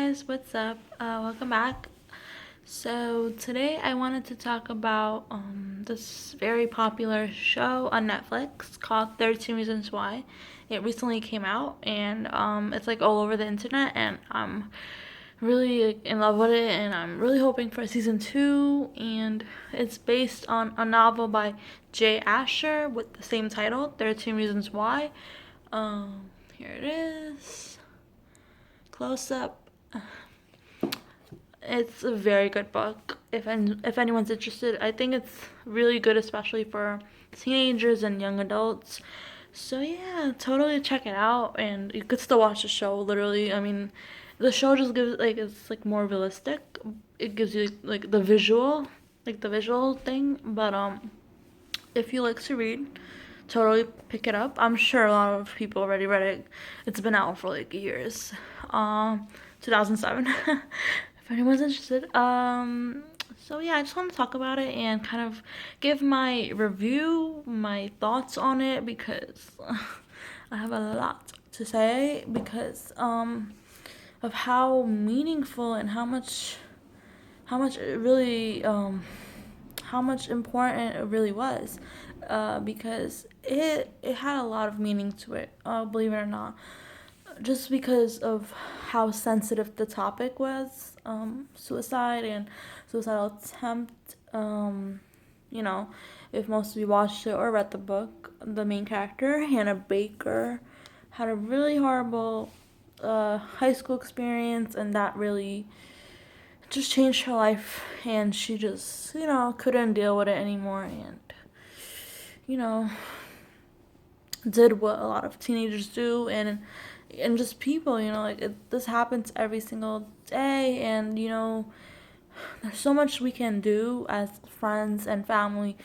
guys, what's up? Welcome back. So today I wanted to talk about this very popular show on Netflix called 13 Reasons Why. It recently came out and it's like all over the internet, and I'm really like, in love with it, and I'm really hoping for season 2. And it's based on a novel by Jay Asher with the same title, 13 Reasons Why. Here it is. Close up. It's a very good book. If anyone's interested, I think it's really good, especially for teenagers and young adults. So yeah, totally check it out, and you could still watch the show. Literally, I mean, the show just gives like it's like more realistic. It gives you like the visual thing. But if you like to read, totally pick it up. I'm sure a lot of people already read it. It's been out for like years. 2007. If anyone's interested. So yeah, I just want to talk about it and kind of give my review, my thoughts on it, because I have a lot to say because of how meaningful and how much it really how much important it really was, because it had a lot of meaning to it, believe it or not, just because of how sensitive the topic was, suicide and suicidal attempt. You know, if most of you watched it or read the book, the main character, Hannah Baker, had a really horrible high school experience, and that really just changed her life, and she just, couldn't deal with it anymore, and, you know, did what a lot of teenagers do, and just people, like this happens every single day, and there's so much we can do as friends and family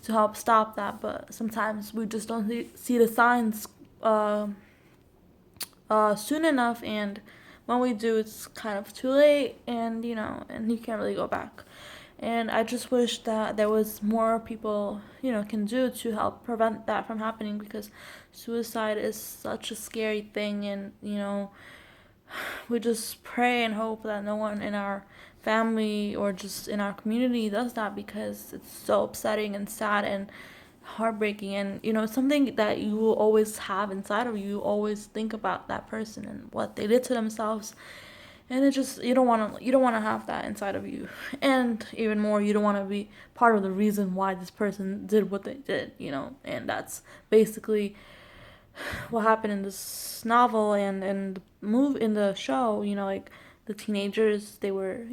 to help stop that, but sometimes we just don't see the signs soon enough, and when we do, it's kind of too late, and and you can't really go back. And I just wish that there was more people, can do to help prevent that from happening, because suicide is such a scary thing, and we just pray and hope that no one in our family or just in our community does that, because it's so upsetting and sad and heartbreaking, and it's something that you will always have inside of you. You always think about that person and what they did to themselves, and it just, you don't want to have that inside of you, and even more, you don't want to be part of the reason why this person did what they did, and that's basically what happened in this novel and move in the show. Like the teenagers, they were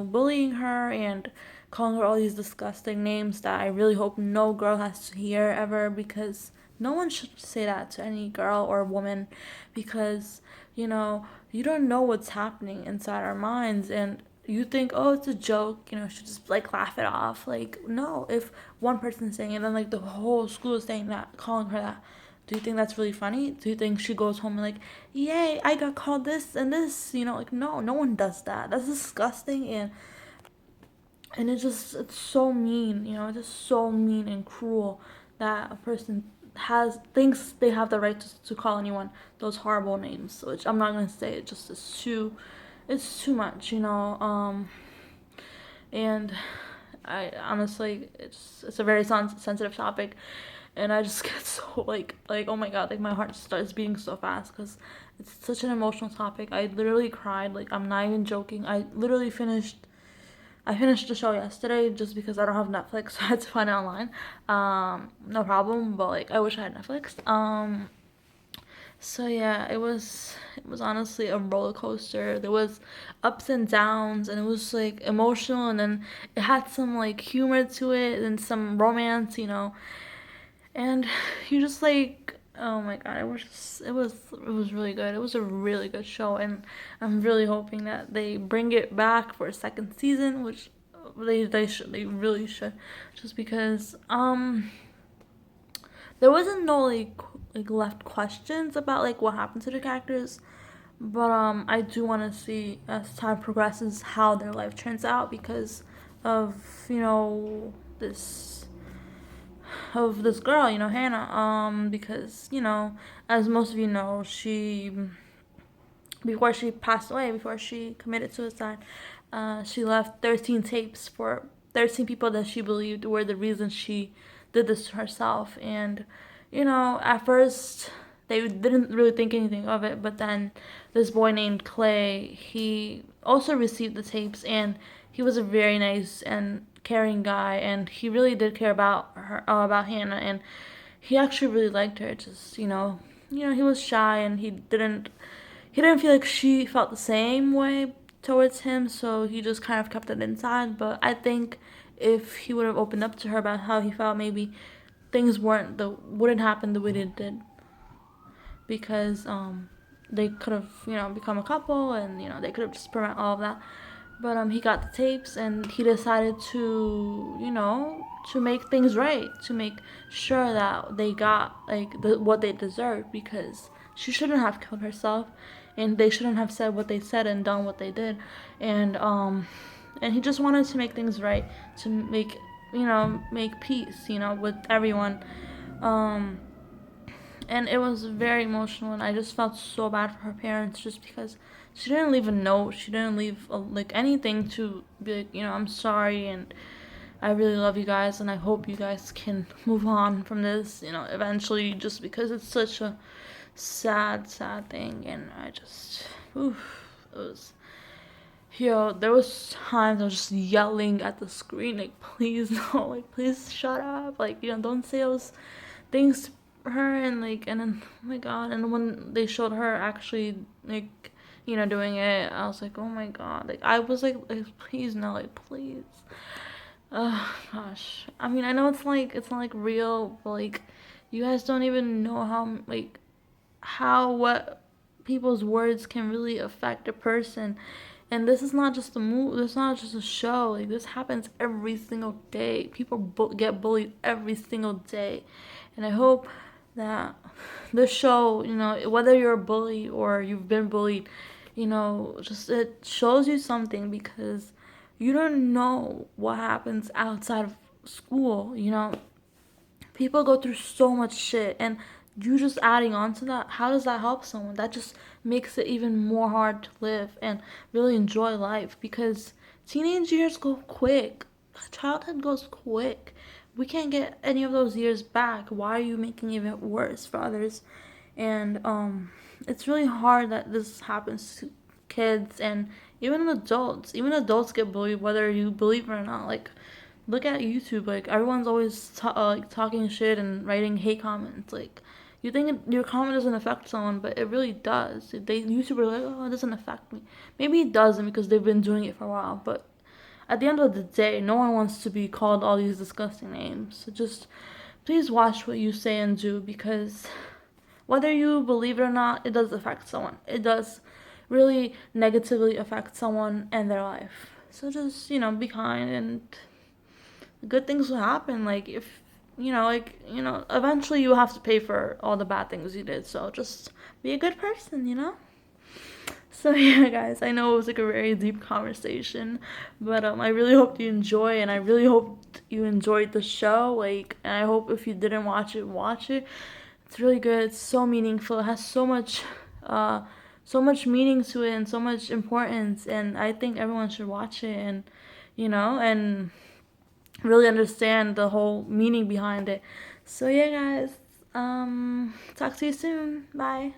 bullying her and calling her all these disgusting names that I really hope no girl has to hear ever, because no one should say that to any girl or woman, because you don't know what's happening inside our minds, and you think, oh, it's a joke, should just like laugh it off. Like, no, if one person's saying it, then like the whole school is saying that, calling her that, do you think that's really funny? Do you think she goes home and like, yay, I got called this and this? Like, no one does that. That's disgusting, and it's so mean. It's just so mean and cruel that a person thinks they have the right to call anyone those horrible names. Which I'm not gonna say. It just is too much. And I honestly, it's a very sensitive topic, and I just get so like oh my god, like my heart starts beating so fast, because it's such an emotional topic. I literally cried. Like, I'm not even joking. I finished the show yesterday just because I don't have Netflix, so I had to find it online. No problem, but like I wish I had Netflix. So yeah, it was honestly a roller coaster. There was ups and downs, and it was like emotional, and then it had some like humor to it and some romance, and you just like, oh my god, it was really good. It was a really good show, and I'm really hoping that they bring it back for a second season, which they really should, just because there wasn't no like left questions about like what happened to the characters, but I do want to see, as time progresses, how their life turns out, because of this this girl, Hannah, because as most of you know, she before she passed away, before she committed suicide. She left 13 tapes for 13 people that she believed were the reason she did this to herself. And, at first they didn't really think anything of it, but then this boy named Clay, he also received the tapes, and he was a very nice and caring guy, and he really did care about her, about Hannah, and he actually really liked her. Just he was shy, and he didn't feel like she felt the same way towards him, so he just kind of kept it inside. But I think if he would have opened up to her about how he felt, maybe things wouldn't happen the way they did, because they could have become a couple, and they could have just prevent all of that. But he got the tapes, and he decided to make things right, to make sure that they got like what they deserved, because she shouldn't have killed herself, and they shouldn't have said what they said and done what they did. And he just wanted to make things right, to make peace with everyone. um and it was very emotional, and I just felt so bad for her parents, just because she didn't leave a note, she didn't leave like anything to be like, I'm sorry, and I really love you guys, and I hope you guys can move on from this, eventually, just because it's such a sad thing. And I just, oof, it was, there was times I was just yelling at the screen, like, please, no, like, please shut up, like, don't say those things to her. And like, and then, oh my god, and when they showed her actually, like, doing it, I was like, oh my god, like, I was like please, no, like, please. Gosh. I mean, I know it's not like real, but like, you guys don't even know how what people's words can really affect a person. And this is not just a movie. This is not just a show. Like, this happens every single day. People get bullied every single day, and I hope that this show, whether you're a bully or you've been bullied, just it shows you something, because you don't know what happens outside of school. People go through so much shit, and you just adding on to that, how does that help someone? That just makes it even more hard to live and really enjoy life, because teenage years go quick. Childhood goes quick. We can't get any of those years back. Why are you making it even worse for others? And it's really hard that this happens to kids, and even adults get bullied, whether you believe it or not. Like, look at YouTube. Like, everyone's always like talking shit and writing hate comments. Like, you think your comment doesn't affect someone, but it really does. YouTubers are like, oh, it doesn't affect me. Maybe it doesn't, because they've been doing it for a while. But at the end of the day, no one wants to be called all these disgusting names. So just please watch what you say and do, because whether you believe it or not, it does affect someone. It does really negatively affect someone and their life. So just, be kind, and good things will happen. Like, if eventually you have to pay for all the bad things you did. So just be a good person. So yeah, guys, I know it was like a very deep conversation, but I really hope you enjoy, and I really hope you enjoyed the show. Like, and I hope if you didn't watch it, watch it. It's really good. It's so meaningful. It has so much meaning to it, and so much importance. And I think everyone should watch it, and really understand the whole meaning behind it. So yeah, guys. Talk to you soon. Bye.